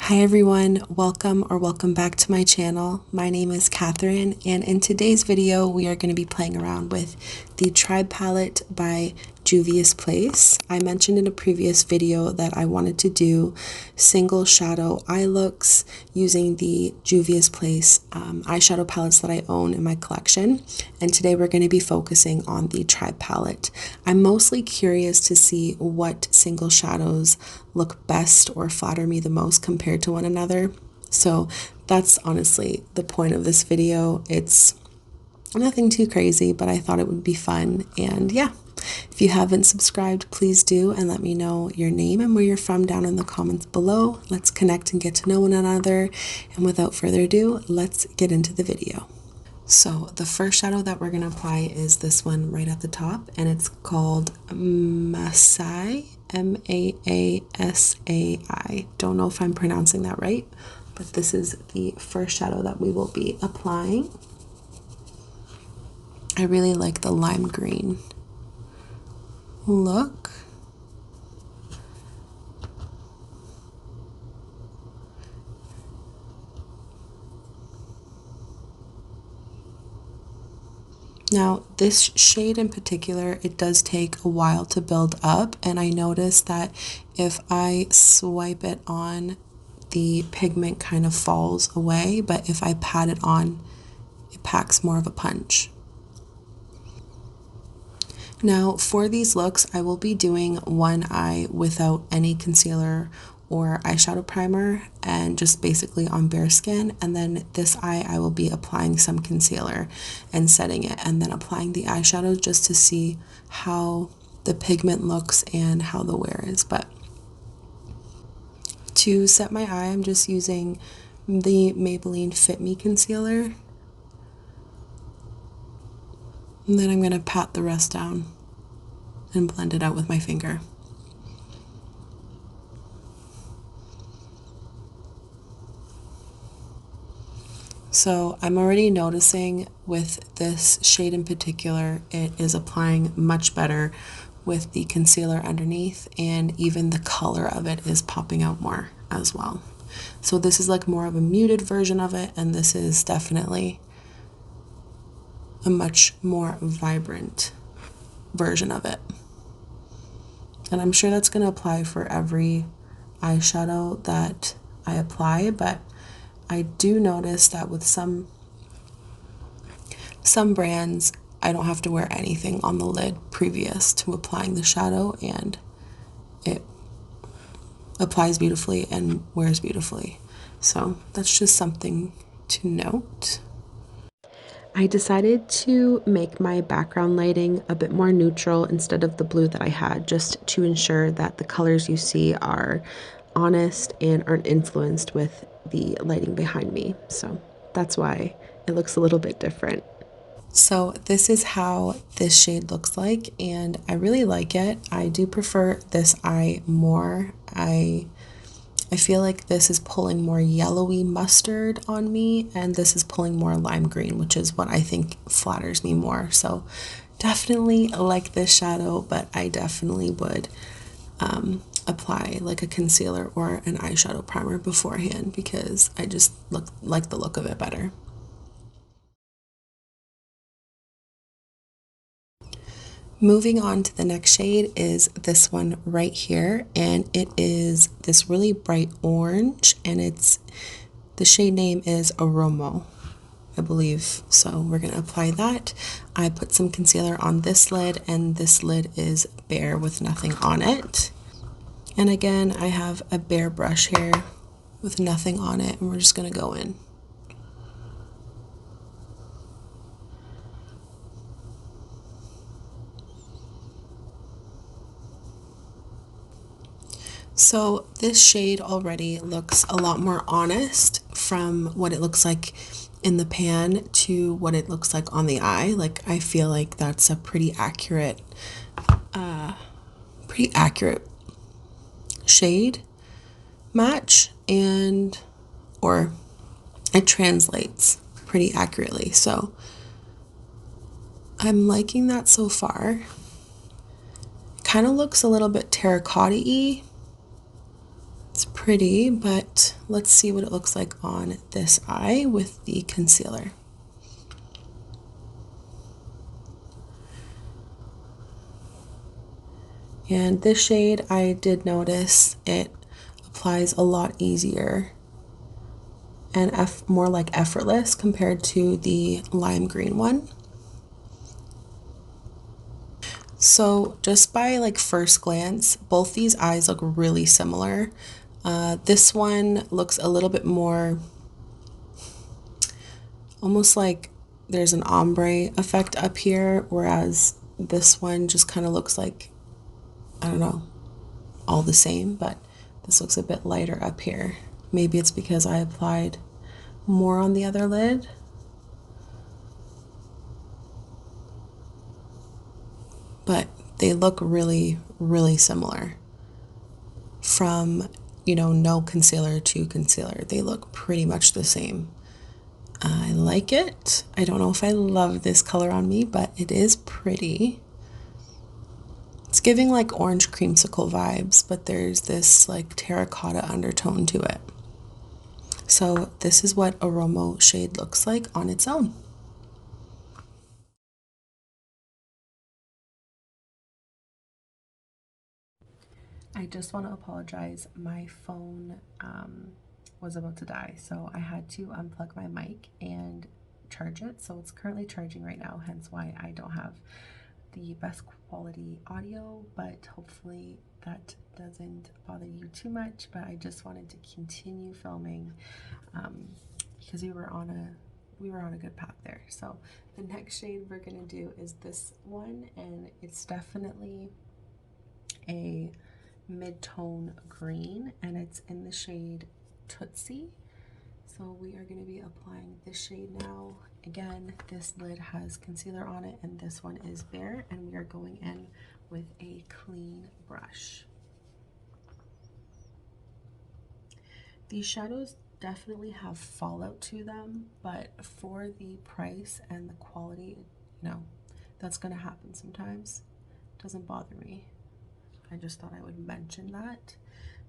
Hi everyone, welcome back to my channel. My name is Catherine, and in today's video we are going to be playing around with the Tribe palette by Juvias Place. I mentioned in a previous video that I wanted to do single shadow eye looks using the Juvias Place eyeshadow palettes that I own in my collection, and today we're going to be focusing on the Tribe palette. I'm mostly curious to see what single shadows look best or flatter me the most compared to one another. So that's honestly the point of this video. It's nothing too crazy, but I thought it would be fun. And yeah, if you haven't subscribed, please do, and let me know your name and where you're from down in the comments below. Let's connect and get to know one another. And without further ado, let's get into the video. So the first shadow that we're going to apply is this one right at the top, and it's called Masai, M-A-A-S-A-I. Don't know if I'm pronouncing that right, but this is the first shadow that we will be applying. I really like the lime green look. Now, this shade in particular, it does take a while to build up, and I noticed that if I swipe it on, the pigment kind of falls away, but if I pat it on, it packs more of a punch. Now, for these looks, I will be doing one eye without any concealer or eyeshadow primer and just basically on bare skin, and then this eye I will be applying some concealer and setting it and then applying the eyeshadow just to see how the pigment looks and how the wear is. But to set my eye, I'm just using the Maybelline Fit Me concealer, and then I'm going to pat the rest down and blend it out with my finger. So I'm already noticing with this shade in particular, it is applying much better with the concealer underneath, and even the color of it is popping out more as well. So this is like more of a muted version of it, and this is definitely a much more vibrant version of it. And I'm sure that's going to apply for every eyeshadow that I apply, but I do notice that with some brands, I don't have to wear anything on the lid previous to applying the shadow, and it applies beautifully and wears beautifully. So that's just something to note. I decided to make my background lighting a bit more neutral instead of the blue that I had, just to ensure that the colors you see are honest and aren't influenced with the lighting behind me. So that's why it looks a little bit different. So this is how this shade looks like, and I really like it. I do prefer this eye more. I feel like this is pulling more yellowy mustard on me, and this is pulling more lime green, which is what I think flatters me more. So definitely like this shadow, but I definitely would apply like a concealer or an eyeshadow primer beforehand because I just like the look of it better. Moving on to the next shade is this one right here, and it is this really bright orange, and the shade name is Aromo, I believe. So we're going to apply that. I put some concealer on this lid, and this lid is bare with nothing on it. And again, I have a bare brush here with nothing on it, and we're just going to go in. So this shade already looks a lot more honest from what it looks like in the pan to what it looks like on the eye. Like, I feel like that's a pretty accurate shade match, or it translates pretty accurately. So I'm liking that so far. Kind of looks a little bit terracotta-y. It's pretty, but let's see what it looks like on this eye with the concealer. And this shade, I did notice it applies a lot easier and more like effortless compared to the lime green one. So just by like first glance, both these eyes look really similar. This one looks a little bit more, almost like there's an ombre effect up here, whereas this one just kind of looks like, I don't know, all the same, but this looks a bit lighter up here. Maybe it's because I applied more on the other lid. But they look really, really similar. From, no concealer to concealer, they look pretty much the same. I like it. I don't know if I love this color on me, but it is pretty. It's giving like orange creamsicle vibes, but there's this like terracotta undertone to it. So this is what Aromo shade looks like on its own. I just want to apologize. My phone was about to die, so I had to unplug my mic and charge it. So it's currently charging right now, hence why I don't have the best quality audio, but hopefully that doesn't bother you too much. But I just wanted to continue filming because we were on a good path there. So the next shade we're gonna do is this one, and it's definitely a mid-tone green, and it's in the shade Tootsie. So we are going to be applying this shade now. Again, this lid has concealer on it, and this one is bare, and we are going in with a clean brush. These shadows definitely have fallout to them, but for the price and the quality, that's going to happen sometimes. It doesn't bother me. I just thought I would mention that.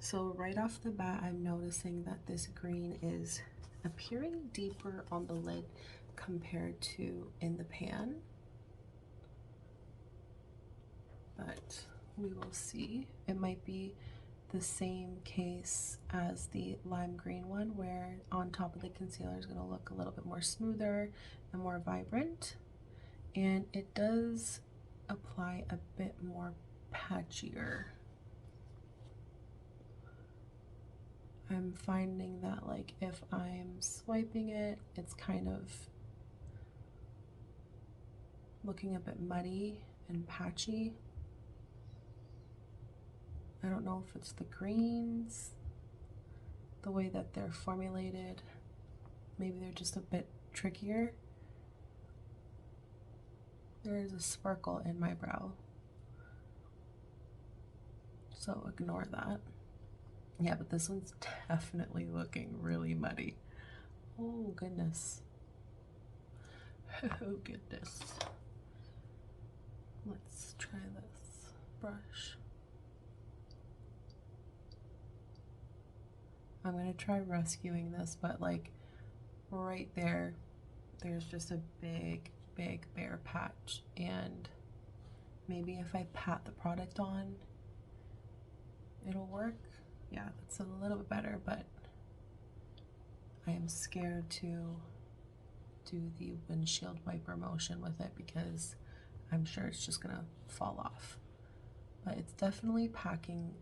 So right off the bat, I'm noticing that this green is appearing deeper on the lid compared to in the pan. But we will see. It might be the same case as the lime green one, where on top of the concealer is going to look a little bit more smoother and more vibrant. And it does apply a bit more patchier. I'm finding that like if I'm swiping it, it's kind of looking a bit muddy and patchy. I don't know if it's the greens, the way that they're formulated. Maybe they're just a bit trickier. There is a sparkle in my brow, so ignore that. Yeah, but this one's definitely looking really muddy. Oh goodness. Oh goodness. Let's try this brush. I'm gonna try rescuing this, but like right there, there's just a big, big bare patch, and maybe if I pat the product on, it'll work. Yeah, that's a little bit better, but I am scared to do the windshield wiper motion with it because I'm sure it's just gonna fall off. But it's definitely packing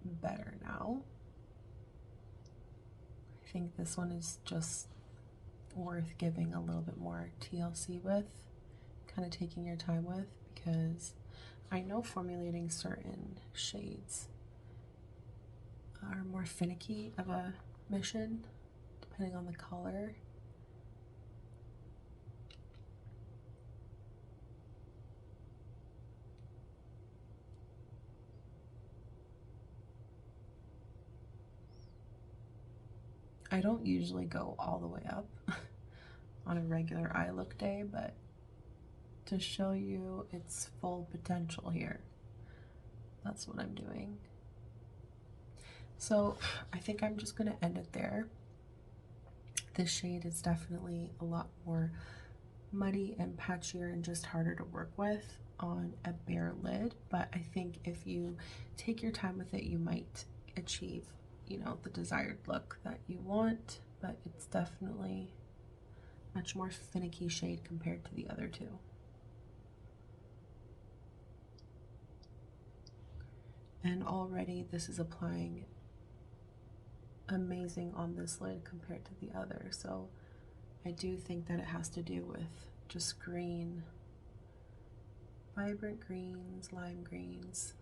better now. I think this one is just worth giving a little bit more TLC with, kind of taking your time with, because I know formulating certain shades are more finicky of a mission depending on the color. I don't usually go all the way up on a regular eye look day, but to show you its full potential here, that's what I'm doing. So I think I'm just gonna end it there. This shade is definitely a lot more muddy and patchier and just harder to work with on a bare lid, but I think if you take your time with it, you might achieve, you know, the desired look that you want. But it's definitely much more finicky shade compared to the other two. And already this is applying amazing on this lid compared to the other, so I do think that it has to do with just green, vibrant greens, lime greens.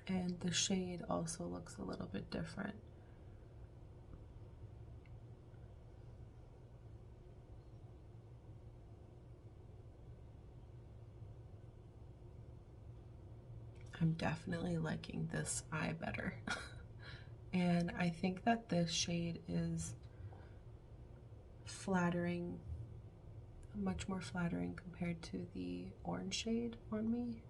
And the shade also looks a little bit different. I'm definitely liking this eye better. And I think that this shade is flattering, much more flattering compared to the orange shade on me.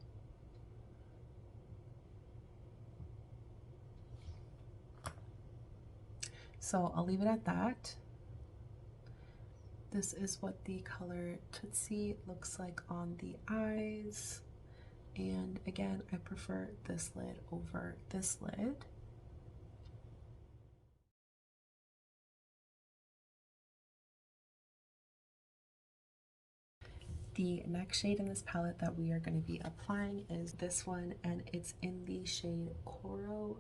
So I'll leave it at that. This is what the color Tootsie looks like on the eyes. And again, I prefer this lid over this lid. The next shade in this palette that we are going to be applying is this one, and it's in the shade Coro,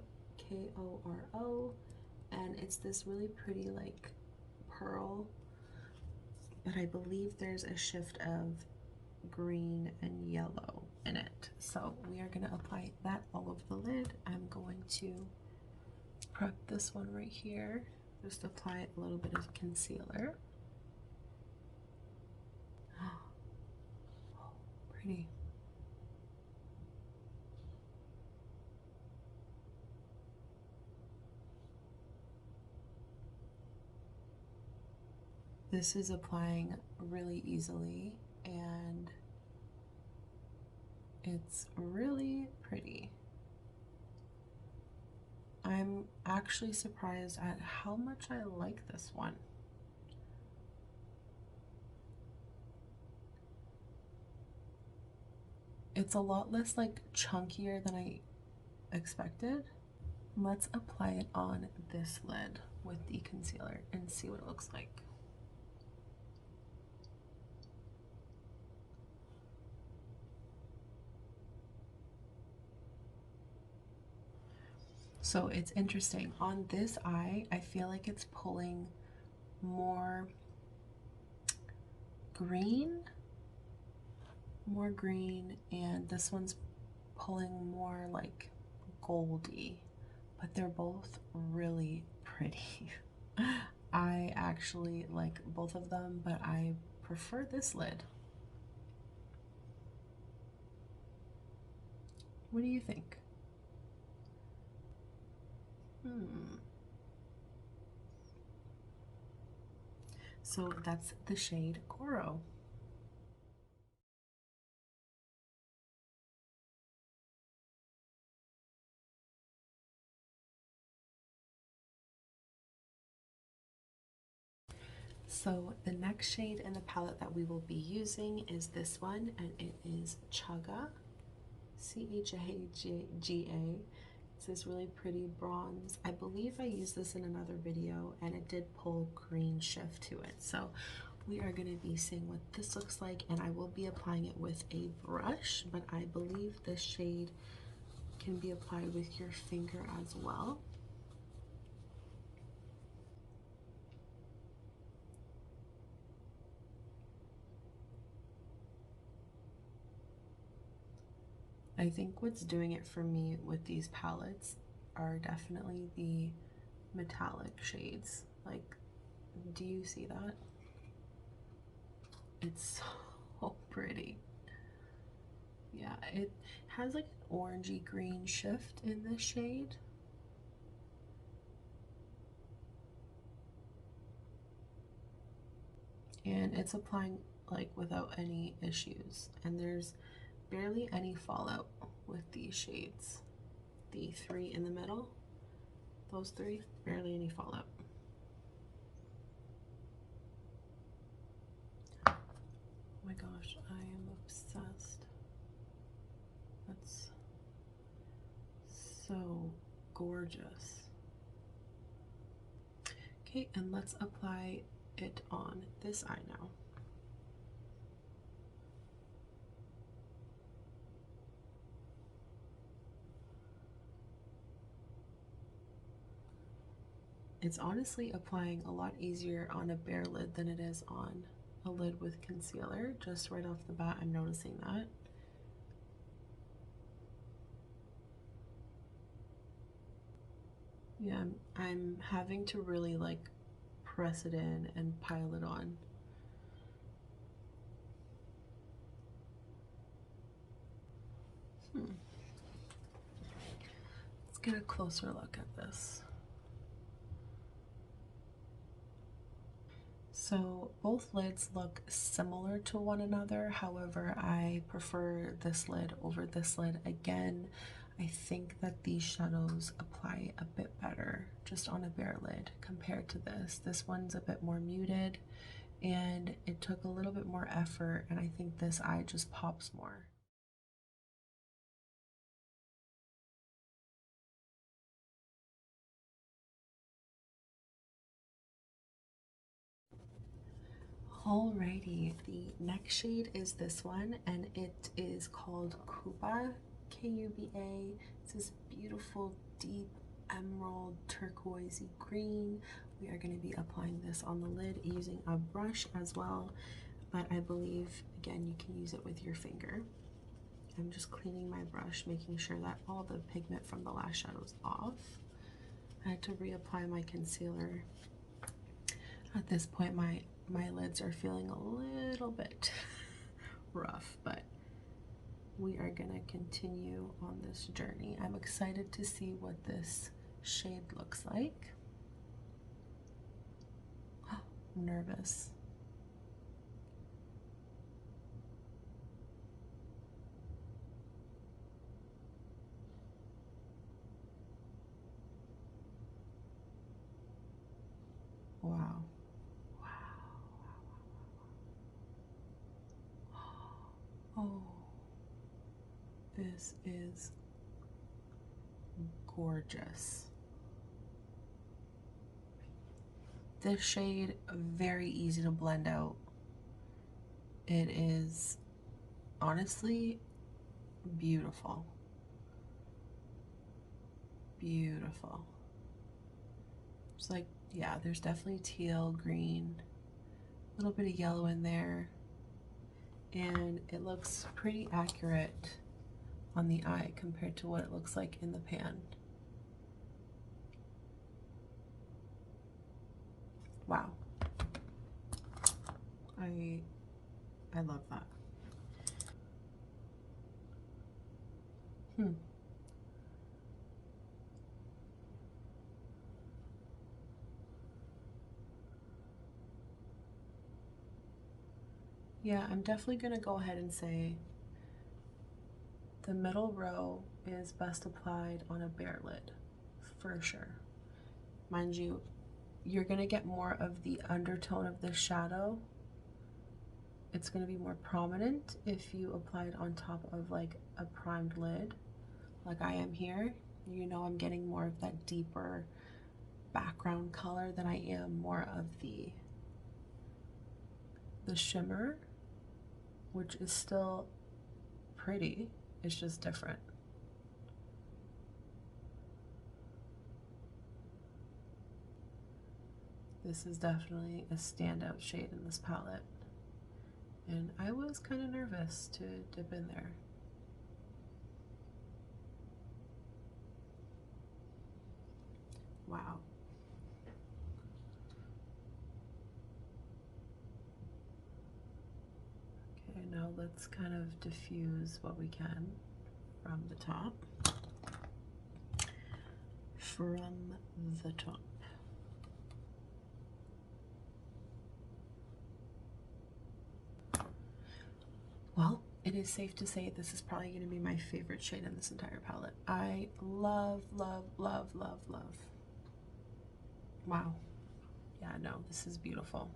Koro, and it's this really pretty like pearl, but I believe there's a shift of green and yellow in it. So we are going to apply that all over the lid. I'm going to prep this one right here, just apply a little bit of concealer. Oh, pretty. This is applying really easily and it's really pretty. I'm actually surprised at how much I like this one. It's a lot less like chunkier than I expected. Let's apply it on this lid with the concealer and see what it looks like. So it's interesting. On this eye, I feel like it's pulling more green, and this one's pulling more like goldy, but they're both really pretty. I actually like both of them, but I prefer this lid. What do you think? So that's the shade Coro. So the next shade in the palette that we will be using is this one, and it is Chaga, Chaga. It's this really pretty bronze. I believe I used this in another video and it did pull green shift to it. So we are going to be seeing what this looks like, and I will be applying it with a brush, but I believe this shade can be applied with your finger as well. I think what's doing it for me with these palettes are definitely the metallic shades. Like, do you see that? It's so pretty. Yeah, it has like an orangey green shift in this shade. And it's applying like without any issues, and there's barely any fallout, with these shades. The three in the middle, those three, barely any fallout. Oh my gosh, I am obsessed. That's so gorgeous. Okay, and let's apply it on this eye now. It's honestly applying a lot easier on a bare lid than it is on a lid with concealer. Just right off the bat, I'm noticing that. Yeah, I'm having to really like press it in and pile it on. Let's get a closer look at this. So both lids look similar to one another. However, I prefer this lid over this lid. Again, I think that these shadows apply a bit better just on a bare lid compared to this. This one's a bit more muted and it took a little bit more effort, and I think this eye just pops more. Alrighty, the next shade is this one, and it is called Koopa, K-U-B-A. It's this beautiful, deep emerald turquoisey green. We are going to be applying this on the lid using a brush as well, but I believe, again, you can use it with your finger. I'm just cleaning my brush, making sure that all the pigment from the last shadow is off. I had to reapply my concealer. At this point, my lids are feeling a little bit rough, but we are gonna continue on this journey. I'm excited to see what this shade looks like. I'm nervous. Wow. Oh, this is gorgeous. This shade, very easy to blend out. It is honestly beautiful. Beautiful. It's like, yeah, there's definitely teal, green, a little bit of yellow in there, and it looks pretty accurate on the eye compared to what it looks like in the pan. Wow. I love that. Yeah, I'm definitely gonna go ahead and say the middle row is best applied on a bare lid, for sure. Mind you, you're gonna get more of the undertone of the shadow. It's gonna be more prominent if you apply it on top of like a primed lid, like I am here. You know, I'm getting more of that deeper background color than I am more of the shimmer, which is still pretty. It's just different. This is definitely a standout shade in this palette, and I was kind of nervous to dip in there. Wow. Okay, now let's kind of diffuse what we can from the top. From the top. Well, it is safe to say this is probably going to be my favorite shade in this entire palette. I love, love, love, love, love. Wow. Yeah, no, this is beautiful.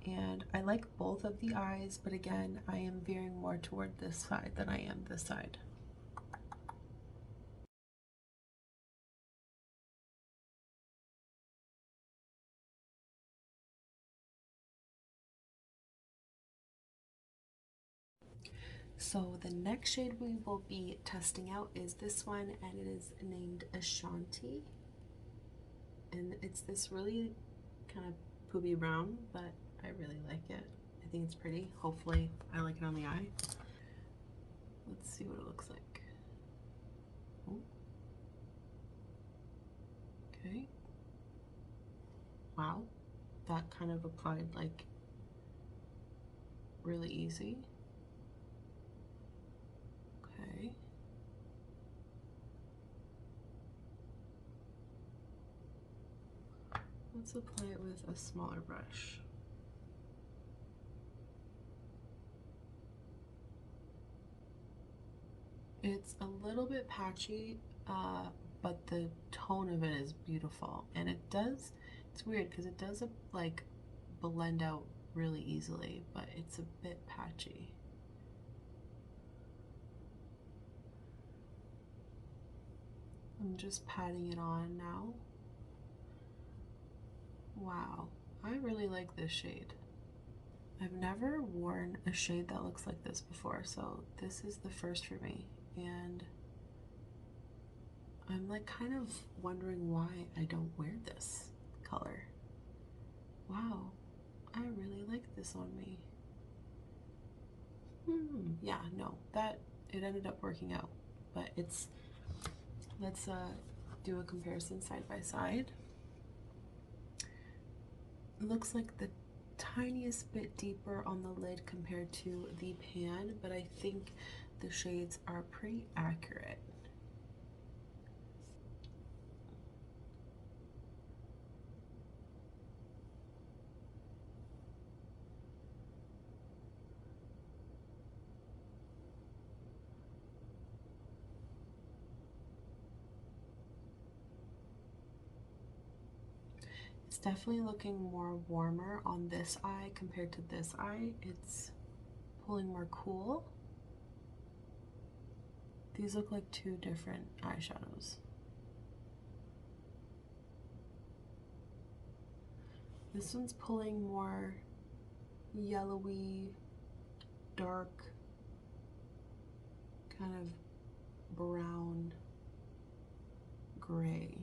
And I like both of the eyes, but again, I am veering more toward this side than I am this side. So the next shade we will be testing out is this one, and it is named Ashanti. And it's this really kind of poopy brown, but I really like it. I think it's pretty. Hopefully I like it on the eye. Let's see what it looks like. Ooh. Okay. Wow. That kind of applied like really easy. Okay. Let's apply it with a smaller brush. It's a little bit patchy, but the tone of it is beautiful. And it's weird because it does like blend out really easily, but it's a bit patchy. I'm just patting it on now. Wow, I really like this shade. I've never worn a shade that looks like this before, so this is the first for me. And I'm like kind of wondering why I don't wear this color. Wow, I really like this on me. Yeah, no, that it ended up working out, but let's do a comparison side by side. It looks like the tiniest bit deeper on the lid compared to the pan, but I think the shades are pretty accurate. It's definitely looking more warmer on this eye compared to this eye. It's pulling more cool. These look like two different eyeshadows. This one's pulling more yellowy, dark, kind of brown, gray.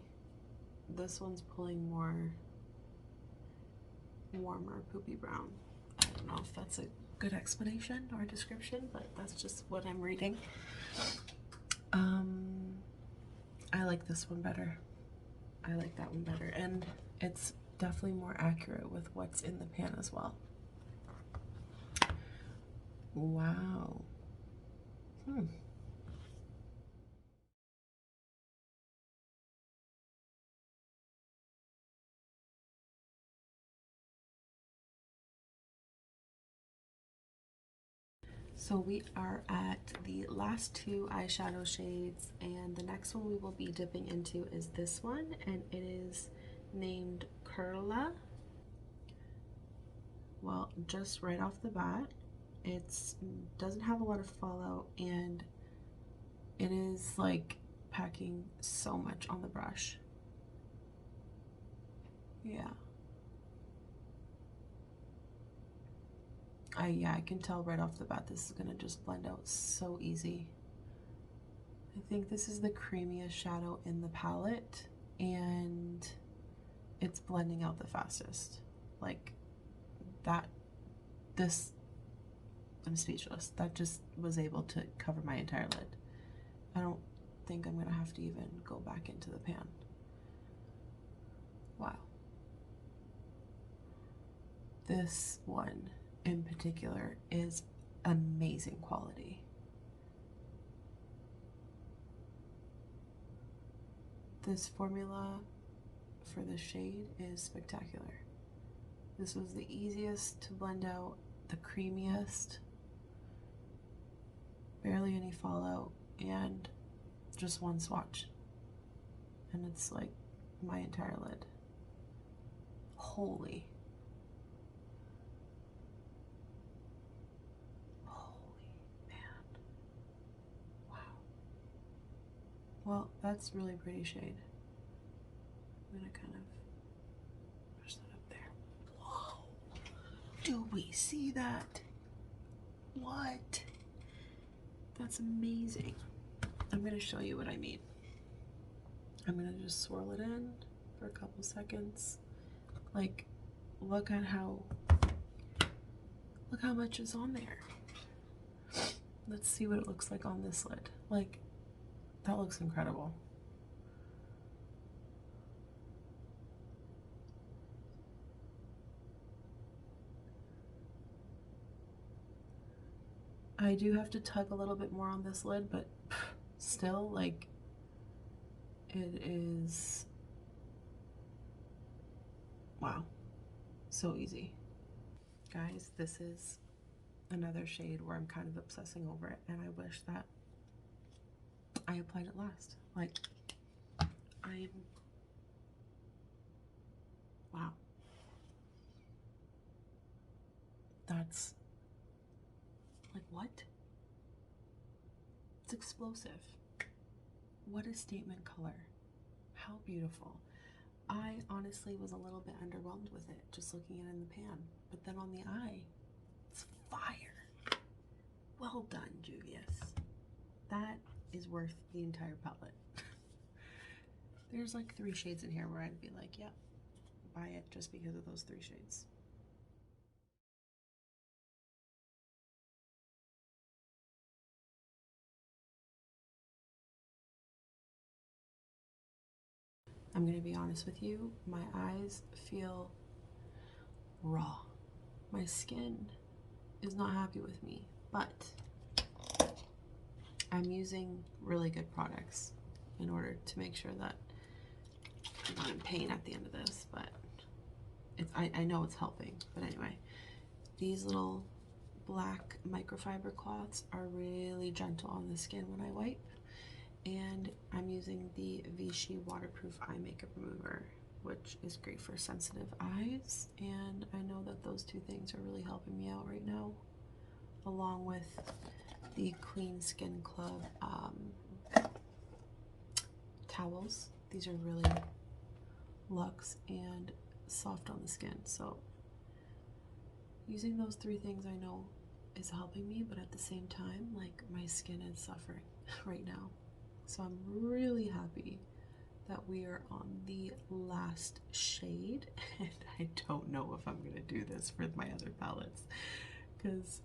This one's pulling more warmer, poopy brown. I don't know if that's a good explanation or description, but that's just what I'm reading. I like this one better. I like that one better, and it's definitely more accurate with what's in the pan as well. Wow. So we are at the last two eyeshadow shades, and the next one we will be dipping into is this one, and it is named Curla. Well, just right off the bat, it doesn't have a lot of fallout, and it is like packing so much on the brush. Yeah. I can tell right off the bat this is gonna just blend out so easy. I think this is the creamiest shadow in the palette, and it's blending out the fastest. Like that, I'm speechless. That just was able to cover my entire lid. I don't think I'm gonna have to even go back into the pan. Wow. This one in particular is amazing quality. This formula for the shade is spectacular. This was the easiest to blend out the creamiest, barely any fallout, and just one swatch. And it's like my entire lid. Holy man. Wow. Well, that's really pretty shade. I'm gonna kind of push that up there. Whoa. Do we see that? What? That's amazing. I'm gonna show you what I mean. I'm gonna just swirl it in for a couple seconds. Like, look how much is on there. Let's see what it looks like on this lid. Like, that looks incredible. I do have to tug a little bit more on this lid, but still, like, it is, wow, so easy. Guys, this is another shade where I'm kind of obsessing over it, and I wish that I applied it last. Like, wow. That's, like, what? It's explosive. What a statement color. How beautiful. I honestly was a little bit underwhelmed with it, just looking at it in the pan. But then on the eye, it's fire. Well done, Juvias. That is worth the entire palette. There's like 3 shades in here where I'd be like, yeah, buy it just because of those 3 shades. I'm gonna be honest with you, my eyes feel raw. My skin is not happy with me, but I'm using really good products in order to make sure that I'm not in pain at the end of this, but I know it's helping. But anyway, these little black microfiber cloths are really gentle on the skin when I wipe, and I'm using the Vichy waterproof eye makeup remover, which is great for sensitive eyes, and I know that those 2 things are really helping me out right now, along with the Clean Skin Club towels. These are really luxe and soft on the skin, so using those 3 things I know is helping me, but at the same time, like, my skin is suffering right now. So I'm really happy that we are on the last shade, and I don't know if I'm gonna do this for my other palettes, because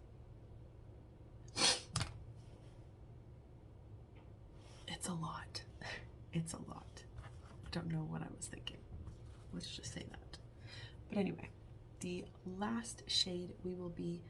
it's a lot. It's a lot. I don't know what I was thinking. Let's just say that. But anyway, the last shade we will be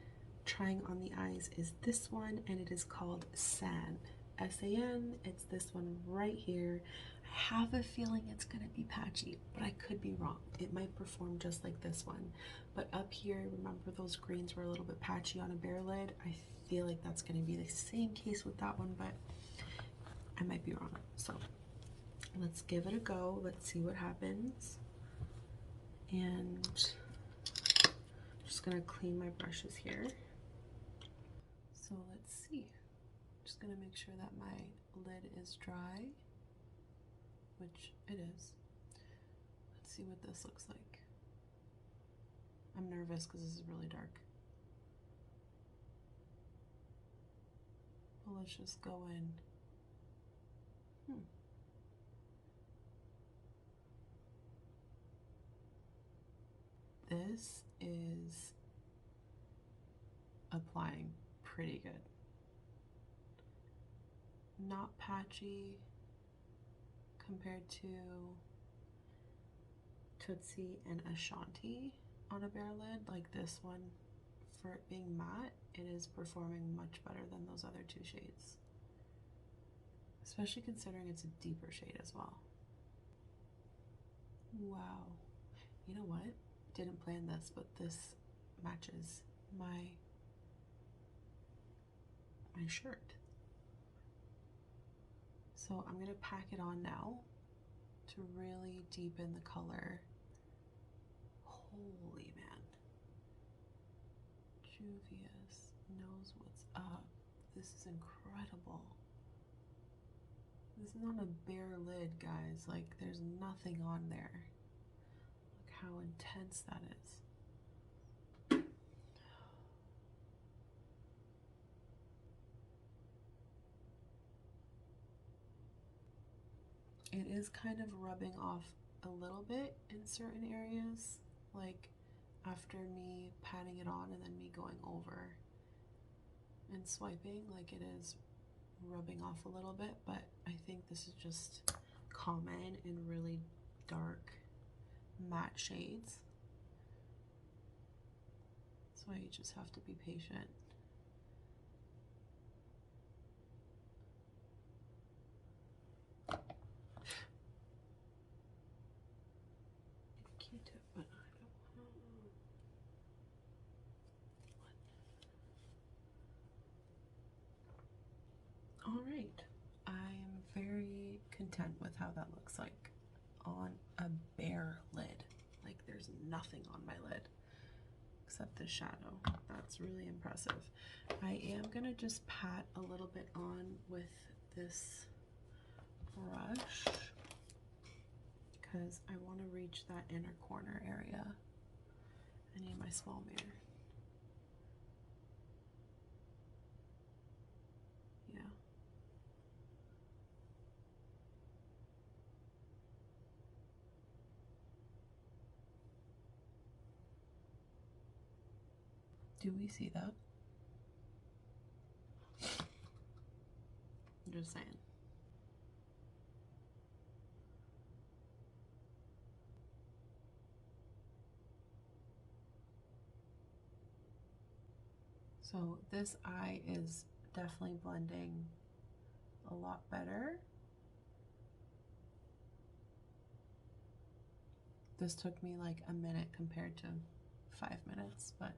trying on the eyes is this one, and it is called San. S-A-N. It's this one right here. I have a feeling it's gonna be patchy, but I could be wrong. It might perform just like this one. But up here, remember those greens were a little bit patchy on a bare lid? I feel like that's gonna be the same case with that one, but I might be wrong. So let's give it a go. Let's see what happens. And I'm just gonna clean my brushes here. So let's see. Just gonna make sure that my lid is dry, which it is. Let's see what this looks like. I'm nervous because this is really dark. Well, let's just go in. This is applying pretty good. Not patchy compared to Tootsie and Ashanti on a bare lid. Like this one, for it being matte, it is performing much better than those other 2 shades. Especially considering it's a deeper shade as well. Wow. You know what? Didn't plan this, but this matches my my shirt. So I'm gonna pack it on now to really deepen the color. Holy man. Juvias knows what's up. This is incredible. This is on a bare lid, guys. Like, there's nothing on there. Look how intense that is. It is kind of rubbing off a little bit in certain areas, like after me patting it on and then me going over and swiping, like it is rubbing off a little bit, but I think this is just common in really dark matte shades. So you just have to be patient. Q-tip, but I don't know. All right, I'm very content with how that looks like on a bare lid. Like there's nothing on my lid except the shadow. That's really impressive. I am gonna just pat a little bit on with this brush because I want to reach that inner corner area. I need my small mirror. Yeah. Do we see that? I'm just saying. So this eye is definitely blending a lot better. This took me like a minute compared to 5 minutes, but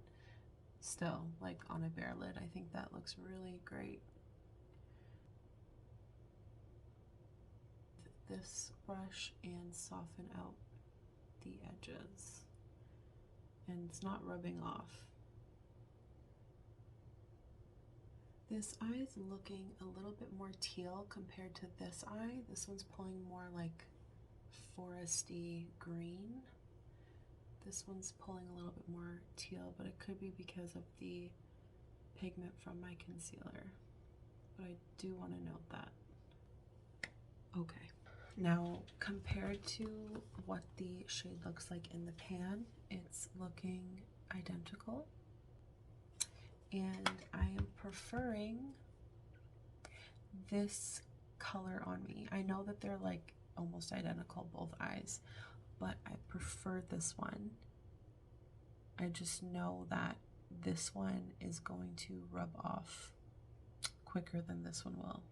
still, like on a bare lid, I think that looks really great. This brush and soften out the edges, and it's not rubbing off. This eye is looking a little bit more teal compared to this eye. This one's pulling more like foresty green. This one's pulling a little bit more teal, but it could be because of the pigment from my concealer. But I do want to note that. Okay, now compared to what the shade looks like in the pan, it's looking identical. And I am preferring this color on me. I know that they're like almost identical, both eyes, but I prefer this one. I just know that this one is going to rub off quicker than this one will.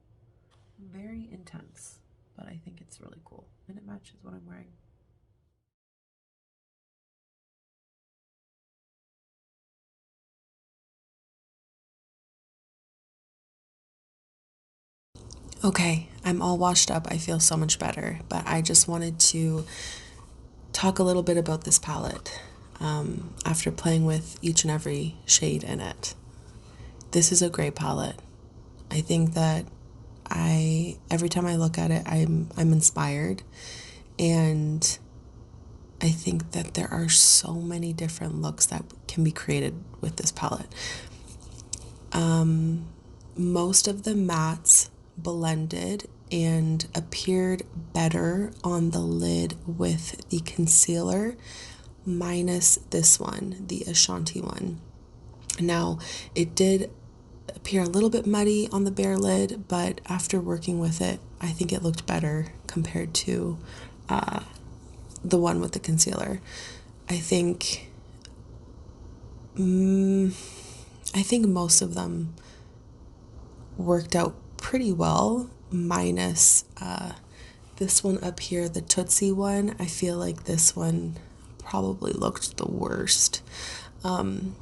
Very intense, but I think it's really cool and it matches what I'm wearing. Okay, I'm all washed up. I feel so much better, but I just wanted to talk a little bit about this palette after playing with each and every shade in it. This is a great palette. I think that every time I look at it, I'm inspired, and I think that there are so many different looks that can be created with this palette. Most of the mattes blended and appeared better on the lid with the concealer, minus this one, the Ashanti one. Now, it did appear a little bit muddy on the bare lid, but after working with it, I think it looked better compared to the one with the concealer. I think most of them worked out pretty well, minus this one up here, the Tootsie one. I feel like this one probably looked the worst and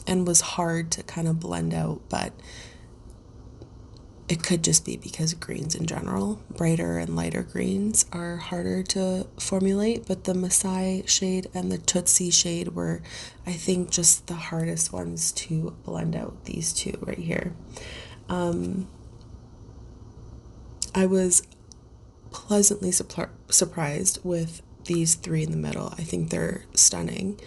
was hard to kind of blend out, but it could just be because greens in general, brighter and lighter greens, are harder to formulate, but the Masai shade and the Tutsi shade were, I think, just the hardest ones to blend out, these two right here. I was pleasantly surprised with these three in the middle. I think they're stunning.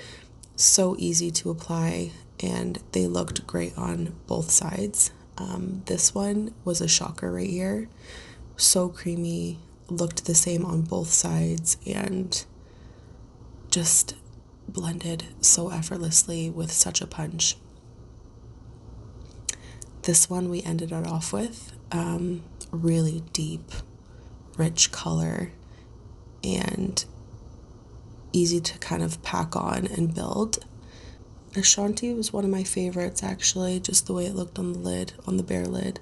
So easy to apply, and they looked great on both sides. This one was a shocker right here. So creamy, looked the same on both sides, and just blended so effortlessly with such a punch. This one we ended it off with really deep, rich color, and easy to kind of pack on and build. Ashanti was one of my favorites, actually, just the way it looked on the lid, on the bare lid,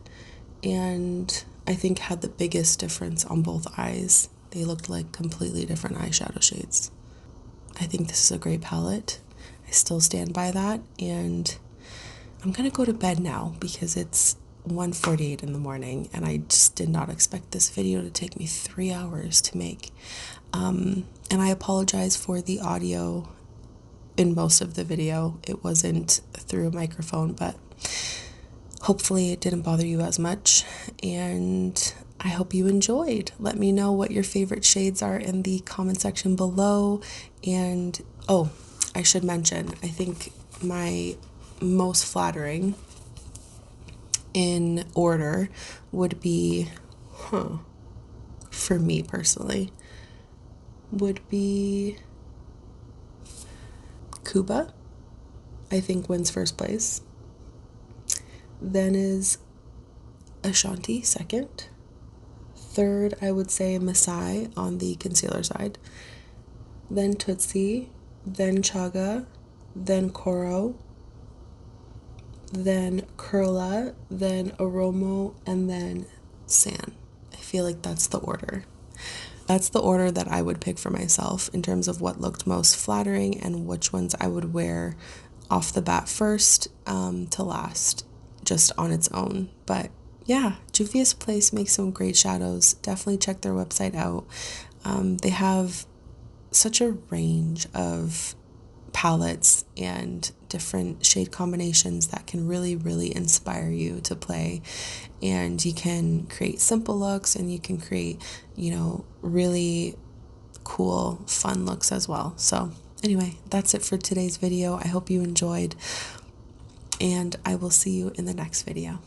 and I think had the biggest difference on both eyes. They looked like completely different eyeshadow shades. I think this is a great palette. I still stand by that, and I'm gonna go to bed now because it's 1:48 in the morning, and I just did not expect this video to take me 3 hours to make. And I apologize for the audio in most of the video. It wasn't through a microphone, but hopefully it didn't bother you as much, and I hope you enjoyed. Let me know what your favorite shades are in the comment section below. And oh, I should mention, I think my most flattering in order would be, for me personally, would be Koopa, I think wins first place. Then is Ashanti second. Third, I would say Masai on the concealer side. Then Tutsi, then Chaga, then Coro, then Curla, then Aromo, and then San. I feel like that's the order. That's the order that I would pick for myself in terms of what looked most flattering and which ones I would wear off the bat first to last, just on its own. But yeah, Juvias Place makes some great shadows. Definitely check their website out. They have such a range of palettes and different shade combinations that can really, really inspire you to play. And you can create simple looks, and you can create, really cool, fun looks as well. So anyway, that's it for today's video. I hope you enjoyed, and I will see you in the next video.